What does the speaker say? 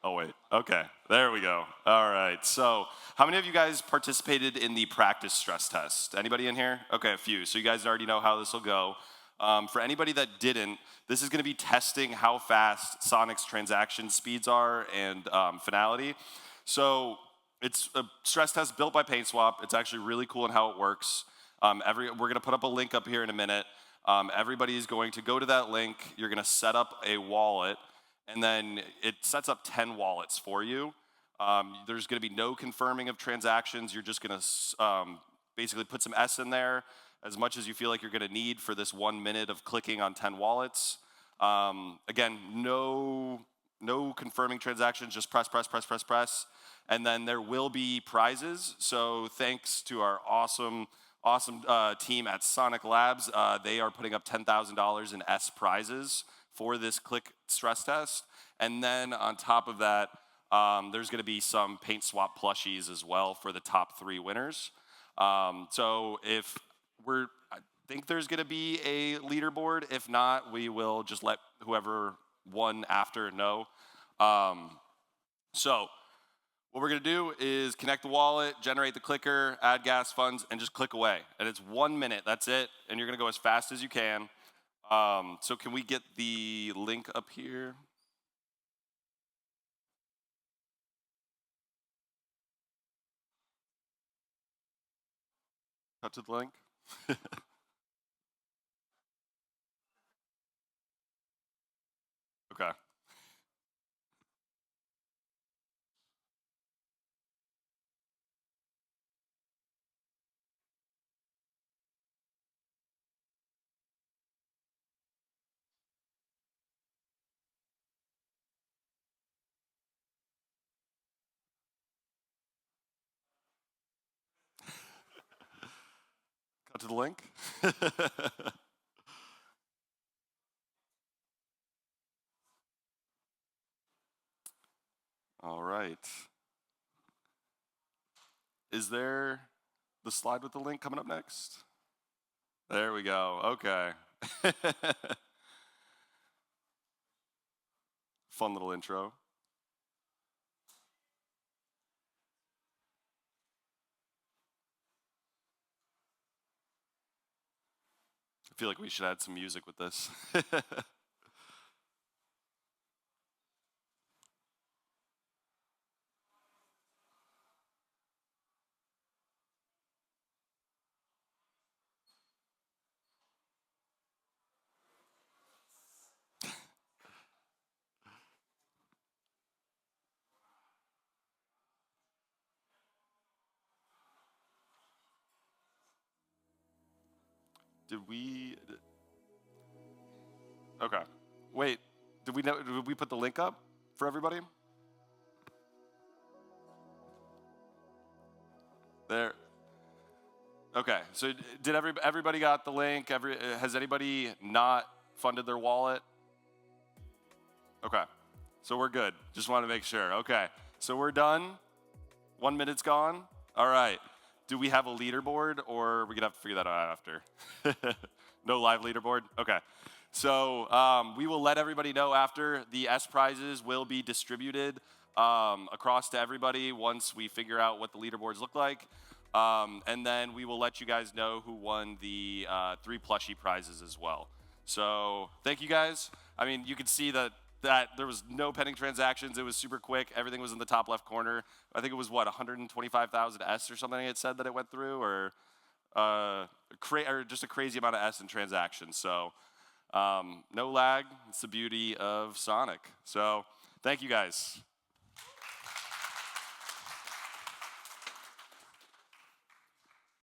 Oh, wait. Okay, there we go. All right, so how many of you guys participated in the practice stress test? Anybody in here? Okay, a few. So you guys already know how this will go. For anybody that didn't, this is going to be testing how fast Sonic's transaction speeds are and finality. So it's a stress test built by Paintswap. It's actually really cool in how it works. We're going to put up a link up here in a minute. Everybody is going to go to that link. You're going to set up a wallet, and then it sets up 10 wallets for you. There's going to be no confirming of transactions. You're just going to basically put some S in there, as much as you feel like you're going to need for this 1 minute of clicking on 10 wallets. Again, no confirming transactions, just press. And then there will be prizes. So thanks to our awesome team at Sonic Labs. They are putting up $10,000 in S prizes for this click stress test. And then on top of that, there's going to be some Paintswap plushies as well for the top 3 winners. So I think there's going to be a leaderboard. If not, we will just let whoever won after know. So what we're going to do is connect the wallet, generate the clicker, add gas funds, and just click away. And it's 1 minute. That's it. And you're going to go as fast as you can. So can we get the link up here? Cut to the link. Okay. Cut to the link. All right. Is there the slide with the link coming up next? There we go. Okay. Fun little intro. I feel like we should add some music with this. Did we? Okay. Wait. Did we put the link up for everybody? There. Okay. So did everybody got the link? Has anybody not funded their wallet? Okay. So we're good. Just want to make sure. Okay. So we're done. 1 minute's gone. All right. Do we have a leaderboard, or are we gonna have to figure that out after? No live leaderboard? Okay. So we will let everybody know after. The S prizes will be distributed across to everybody once we figure out what the leaderboards look like. And then we will let you guys know who won the 3 plushie prizes as well. So thank you guys. I mean, you can see that there was no pending transactions. It was super quick. Everything was in the top left corner. I think it was, 125,000 S or something it said that it went through, or just a crazy amount of S in transactions. So no lag. It's the beauty of Sonic. So thank you guys.